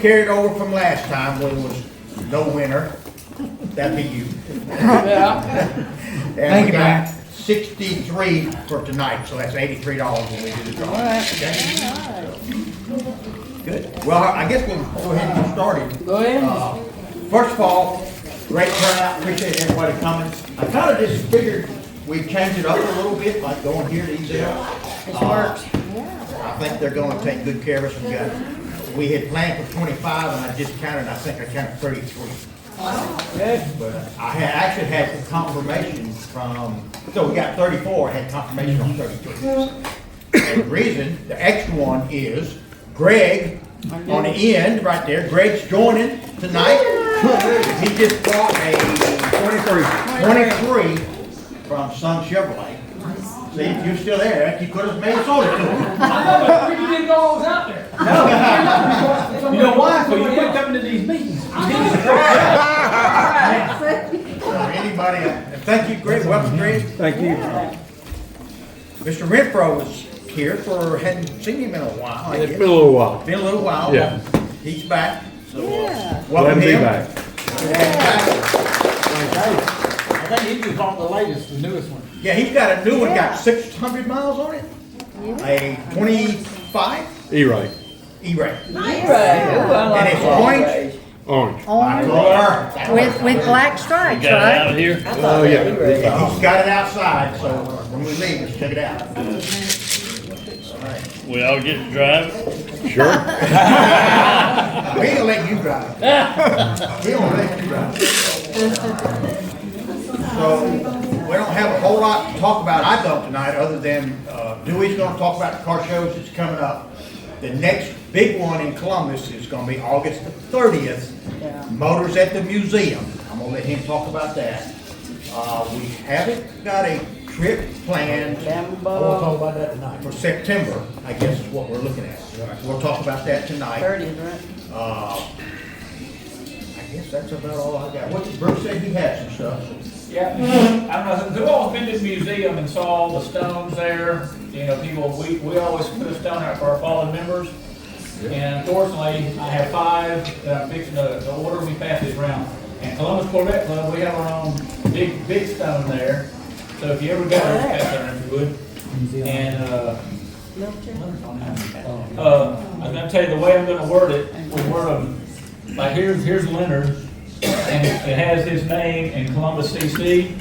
Carried over from last time when there was no winner. That'd be you. Yeah. And we got 63 for tonight, so that's $83 when we do the draw. Okay? Good. Well, I guess we'll go ahead and get started. Go ahead. First of all, great turnout. Appreciate everybody coming. I kind of just figured we'd change it up a little bit, like going here to Ezell. It works. I think they're going to take good care of us. We had planned for 25, and I just counted. I think I counted 33. Good. But I actually had the confirmation from. So we got 34. I had confirmation on 33. And the reason, the extra one is Greg on the end right there. Greg's joining tonight. He just bought a 23 from Sun Chevrolet. See, if you're still there, you could have made sold it to him. I know, but you didn't know I was out there. No. You know why? So you quit coming to these meetings. Anybody, thank you, Greg. Welcome, Greg. Thank you. Mr. Renfro was here hadn't seen him in a while. I It's guess. been a little while. Been a little while. Yeah. He's back. So, Glad welcome to be him. back. I think he was on the latest, the newest one. Yeah, he's got a new one, got 600 miles on it. A 25 E-Ray. E-Ray. And it's orange. Orange. With black stripes, Got it right? out of here. Oh, yeah. He's got it outside, so when we leave, let's check it out. We all get to drive it. Sure. He'll let you drive. He'll let you drive. So, we don't have a whole lot to talk about, I don't tonight, other than Dewey's gonna talk about the car shows that's coming up. The next big one in Columbus is gonna be August the 30th. Motors at the Museum. I'm gonna let him talk about that. We haven't got a trip planned We'll talk about that tonight. for September, I guess is what we're looking at. We'll talk about that tonight. 30th, right? I guess that's about all I got. What did Bruce say? He had some stuff. Yeah, I don't know, who all been to the museum and saw all the stones there? You know, people, we always put a stone out for our fallen members. And unfortunately, I have 5 that I'm fixing to order. We pass these around. And Columbus Corvette Club, we have our own big stone there. So if you ever go there, pass there if you would. And, I was gonna tell you the way I'm gonna word it, we'll word them, like here's Leonard, and it has his name in Columbus CC,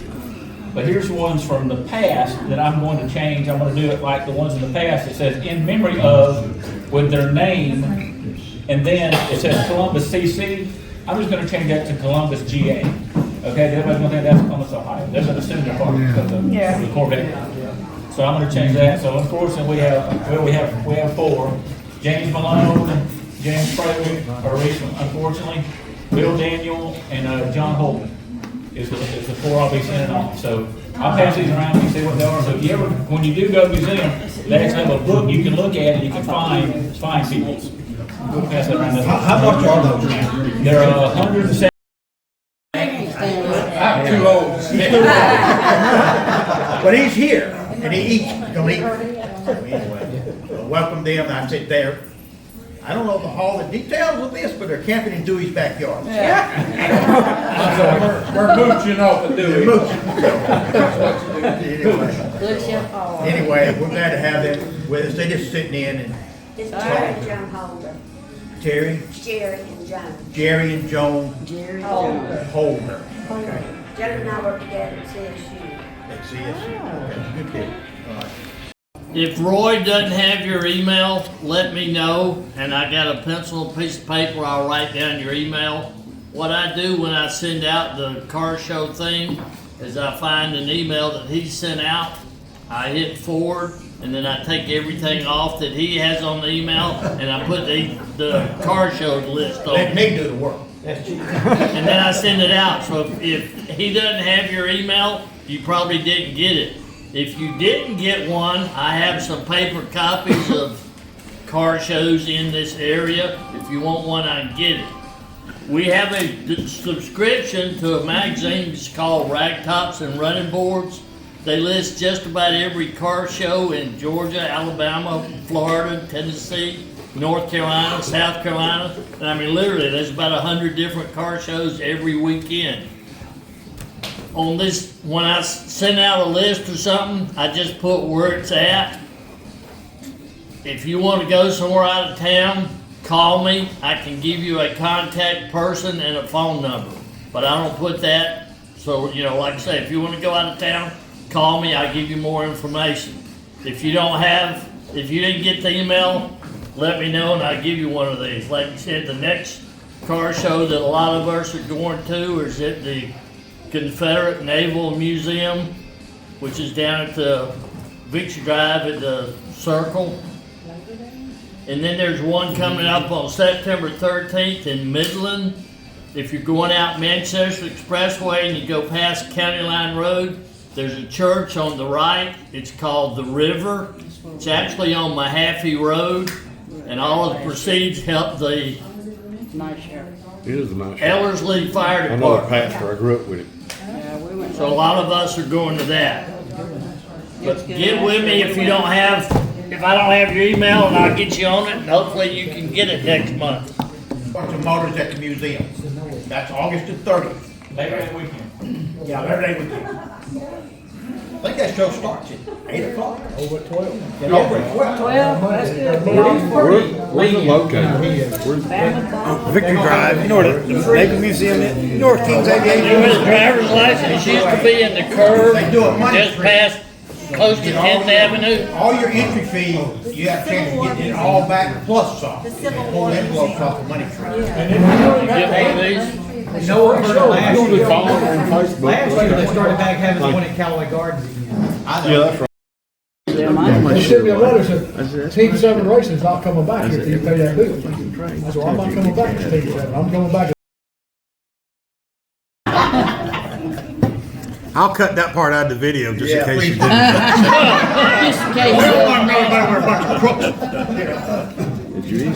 but here's ones from the past that I'm going to change. I'm gonna do it like the ones in the past. It says in memory of, with their name, and then it says Columbus CC. I'm just gonna change that to Columbus GA. Okay, everybody's gonna think that's Columbus, Ohio. There's an assembly department because of the Corvette. So I'm gonna change that. So unfortunately, we have 4. James Malone, James Frederick are recent, unfortunately. Bill Daniel and John Holden is the 4 I'll be sending on. So I'll pass these around and see what they are. So if you ever, when you do go to the museum, they actually have a book you can look at and you can find people. We'll pass that around. How much are those now? They're 170. I have 2 olds. But he's here, and he eats, gonna eat. So anyway, welcome them, I sit there. I don't know all the details of this, but they're camping in Dewey's backyard. We're mooching off of Dewey. Anyway, we're glad to have them with us. They're just sitting in and It's Jerry and Joan Holder. Terry, Jerry and Joan. Jerry and Joan Holder. Holder. Okay. Joan and I work together at CSU. Let's see, okay, good deal. All right. If Roy doesn't have your email, let me know, and I got a pencil and piece of paper, I'll write down your email. What I do when I send out the car show thing is I find an email that he sent out, I hit forward, and then I take everything off that he has on the email, and I put the car show list on. Let me do the work. And then I send it out. So if he doesn't have your email, you probably didn't get it. If you didn't get one, I have some paper copies of car shows in this area. If you want one, I can get it. We have a subscription to a magazine that's called Ragtops and Running Boards. They list just about every car show in Georgia, Alabama, Florida, Tennessee, North Carolina, South Carolina. And I mean, literally, there's about 100 different car shows every weekend. On this, when I send out a list or something, I just put where it's at. If you want to go somewhere out of town, call me. I can give you a contact person and a phone number. But I don't put that. So, you know, like I say, if you want to go out of town, call me. I'll give you more information. If you didn't get the email, let me know and I'll give you one of these. Like you said, the next car show that a lot of us are going to is at the Confederate Naval Museum, which is down at the Victory Drive at the Circle. And then there's one coming up on September 13th in Midland. If you're going out Manchester Expressway and you go past County Line Road, there's a church on the right. It's called The River. It's actually on Mahaffey Road, and all of the proceeds help the It is a nice shop. Ellerslie Fire I know the Department. pastor, I grew up with him. So a lot of us are going to that. But get with me if I don't have your email, and I'll get you on it, and hopefully you can get it next month. Bunch of motors at the museum. That's August the 30th. Labor Day weekend. Yeah, Labor Day weekend. I think that show starts at 8 o'clock. Over 12. Yeah, over at 12. 12, that's good. Where's it located? Victory Drive, you know where the Naval Museum is? You know where King's Aviation You know, his driver's license used to be in the curve, They do it Monday just through. past, close to 10th Avenue. All your entry fee, you have a chance to get it all back plus some. Pull envelopes off the money tree. Get one of these. You know what, last year, Follow them on Facebook. last year they started back having the one at Callaway Gardens again. I Yeah, know. that's right. They sent me a letter said, Team 7 Racing is not coming back if you pay that bill. I said, well, I'm not coming back to Team 7, I'm coming back. I'll cut that part out of the video just in Yeah, case please you do. didn't. Just in case. We don't want everybody with a bunch of crooks. Did you eat?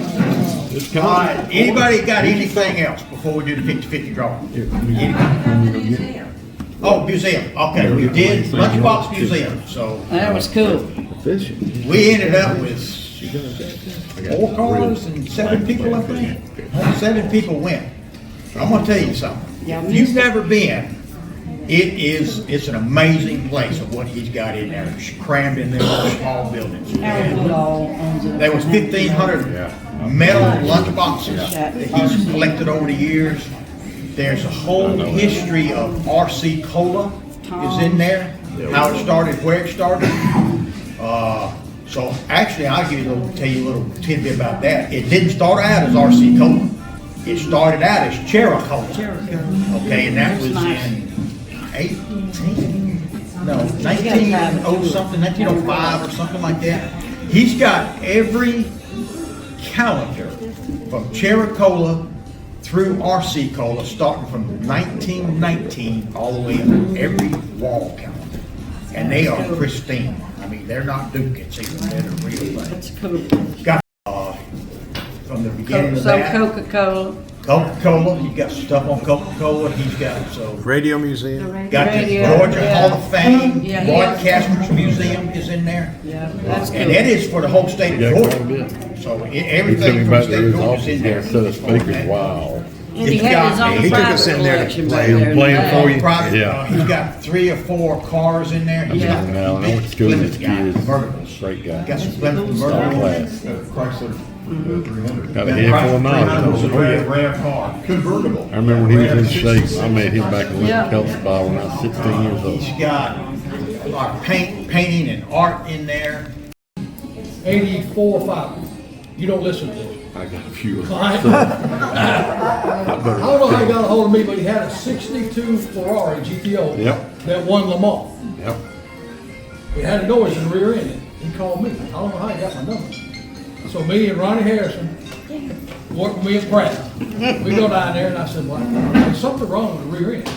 It's All right, anybody got anything else before we do the 50-50 draw? Oh, museum, okay, we did Lunchbox Museum, so That was cool. fishing. we ended up with 4 cars and 7 people, I think. Only 7 people went. I'm gonna tell you something. If you've never been, it's an amazing place of what he's got in there. It's crammed in there, small buildings. And there was 1,500 metal lunchboxes that he's collected over the years. There's a whole history of RC Cola is in there, how it started, where it started. So actually, I'll tell you a little tidbit about that. It didn't start out as RC Cola. It started out as Cherry Cola. Okay, and that was in 1905 or something like that. He's got every calendar from Cherry Cola through RC Cola, starting from 1919 all the way up, every wall calendar. And they are pristine. I mean, they're not duplicates, even they're the real thing. That's cool. Got, from the beginning of Some that. Coca-Cola. Coca-Cola, he's got stuff on Coca-Cola, he's got, so, Radio Museum. got the Radio, Georgia yeah. Hall of Fame, Yeah. Broadcasters Museum is in there. Yeah, that's And cool. that is for the whole state Yeah, of quite a Georgia. bit. So He took everything me from back the to state of his Georgia's office in there, there. set of speakers, wow. And he had his own He took private us in there to collection play. back there. in the Playing back. for you? Private, Yeah. he's got 3 or 4 cars in there. He's Yeah. got Now, I went to school with his kids, convertibles. straight guy. Got some Plymouth Top convertibles. class. Got a handful of It's a rare, knowledge. rare car. Convertible. I remember when he was in shape, I met him back in Yeah. Lincoln Health Spa when I was 16 years old. He's got our painting and art in there. 84 or 5. You don't listen to this. I got a few of them. I So, I don't know how he got a hold of me, but he had a 62 Ferrari GTO Yep. that won Le Mans. Yep. It had a noise in the rear end. He called me. I don't know how he got my number. So me and Ronnie Harrison, worked with me and Brad. We go down there and I said, well, there's something wrong with the rear end.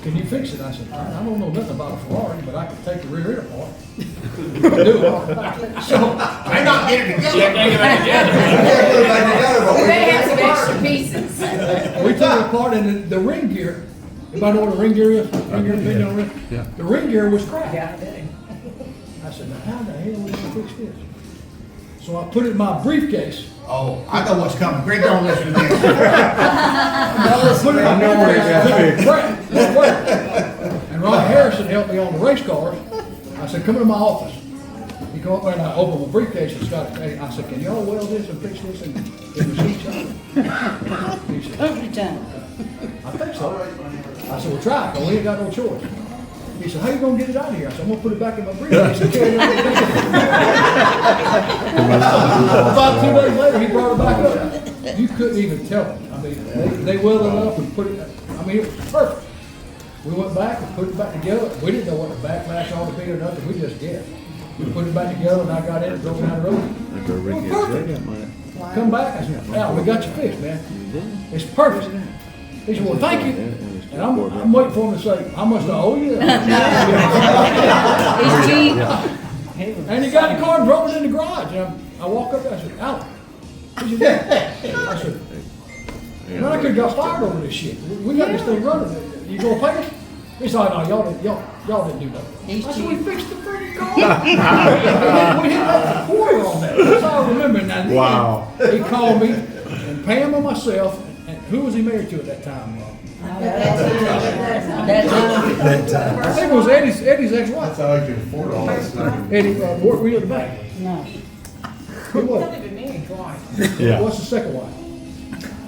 Can you fix it? I said, I don't know nothing about a Ferrari, but I can take the rear end apart. Do it. So May not get it together. Yeah, take it back together. They have some extra pieces. we took it apart and the ring gear, anybody know what a ring gear is? Ring gear, big on ring? Yeah. The ring gear was cracked. I said, now how the hell are we gonna fix this? So I put it in my briefcase. Oh, I know what's coming. Greg, don't listen to this. I know where it got fixed. And Ron Harrison helped me on the race cars. I said, come into my office. He come up there and I opened my briefcase and Scott, I said, can y'all weld this and fix this and get the seats on? He said, Every time. I think so. I said, well, try it, 'cause we ain't got no choice. He said, how you gonna get it out of here? I said, I'm gonna put it back in my briefcase and carry it out. About 2 days later, he brought it back up. You couldn't even tell him. I mean, they welded it up and put it, I mean, it was perfect. We went back and put it back together. We didn't know what the backlash ought to be or nothing, we just guessed. We put it back together and I got in and drove down the road. It was perfect. Come back, I said, Al, we got you fixed, man. It's perfect. He said, well, thank you. And I'm waiting for him to say, how much do I owe you? He's cheap. And he got the car and drove it in the garage. And I walk up there, I said, Al. He said, yeah. I said, man, I could've got fired over this shit. We got this thing running. You gonna pay us? He said, oh, no, y'all didn't do that. He's I said, we cheap. fixed the freaking car. We hit that quarter on that. That's all I remember. Now, then, Wow. He called me and Pam and myself, and who was he married to at that time? That's I think it was Eddie's ex-wife. how I can afford all that stuff. Eddie, were you at the bank? no. Who was? Yeah. What's the second wife?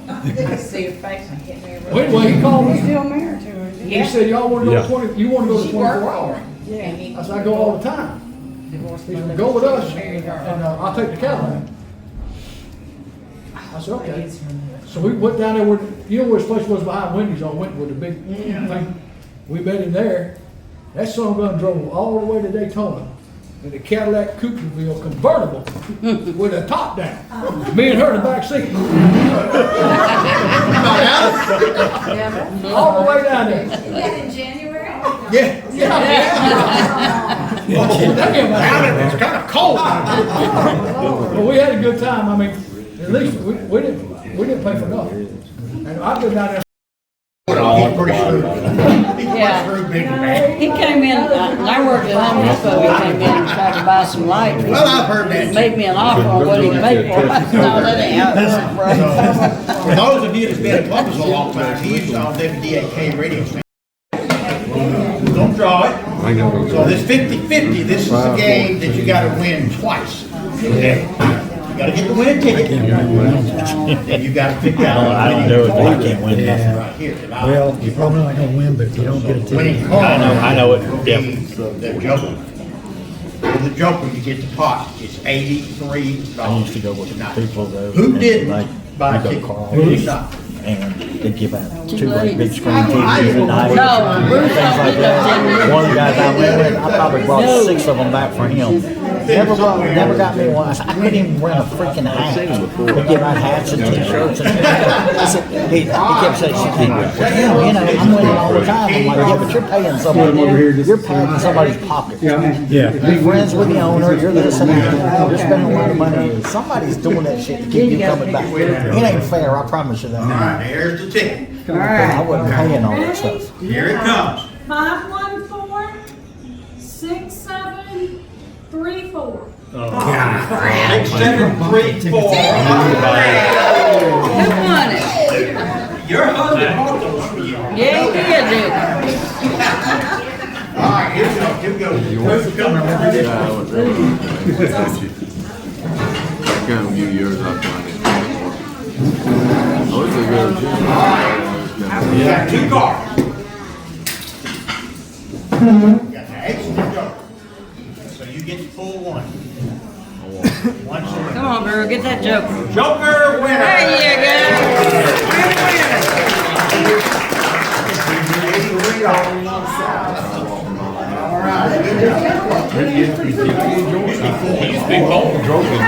I see your face, I can't remember. Well, anyway, he called me. Still married to her. He said, y'all wanna go Yeah. to 20, you wanna go to She worked 24 for hours? him. And he I said, I go all the time. divorced He from said, him. go with us, Married her. and I'll take the Cadillac. I said, okay. So we went down there where, you know where his place was behind Wendy's on Winton with the big thing? We met him there. That son of a gun drove all the way to Daytona in a Cadillac Coupe convertible with a top down. Me and her in the back seat. All the way down there. that in January? Yeah. Oh, damn, man. It's kind of cold. But we had a good time. I mean, at least we didn't pay for nothing. And I've been down there. He's pretty shrewd. He's Yeah. pretty shrewd, big man. He came in, and I worked at Home Depot, he came in and tried to buy some lights. Well, I've heard that. Made me an offer on what he'd make for it. No, that ain't how it works, bro. For those of you that's been in Columbus a long time, he used to on WDAK radio station. Don't draw it. I know. So this 50-50, this is a game that you gotta win twice. Okay? You gotta get the winning ticket. And you gotta pick out. I don't do it, but I can't win nothing. Right here. Well, you're probably not gonna win, but if you don't get a ticket. Winning car. I know it. will Yep. be The Joker. For the Joker, you get the pot, it's $83. I used to go with tonight. people though. Who and didn't like, buy a we go ticket? Carl. Who did not? And They give out two great big screen TVs at night. No, Bruce Things don't like get that. no One of the guys I went with, I probably brought 6 of them back for him. Never got me one. I couldn't even rent a freaking hat. They give out hats and t-shirts. He kept saying, damn, you know, I'm winning all the time. I'm like, yeah, but you're paying somebody. You're paying somebody's pocket. Yeah. You're friends with the owner. You're this and that. You're spending a lot of money. Somebody's doing that shit to keep you coming back. It ain't fair. I promise you that. All right, here's the ticket. I wasn't paying all that stuff. Here it comes. 514 6734. 6734. Who won it? Your husband bought those for you. Yeah, he did, dude. All right, here we go. Who's coming? I can't give yours up on it. Oh, it's a good too. We got 2 cars. We got the X and the Joker. So you get to pull one. One surrender. Come on, girl, get that joke. Joker winner. There you go. All right, good job. He's big bone joking.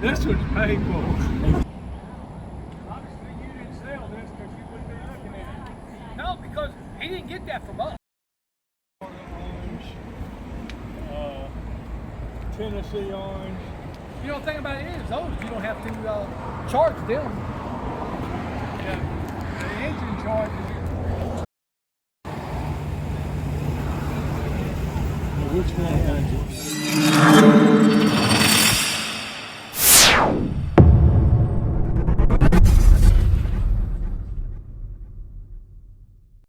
This was painful. Obviously, you didn't sell this because you wouldn't be looking at it. No, because he didn't get that from us. Tennessee orange. You know, the thing about it is, those you don't have to charge them. Yeah, the engine charges you. Which one?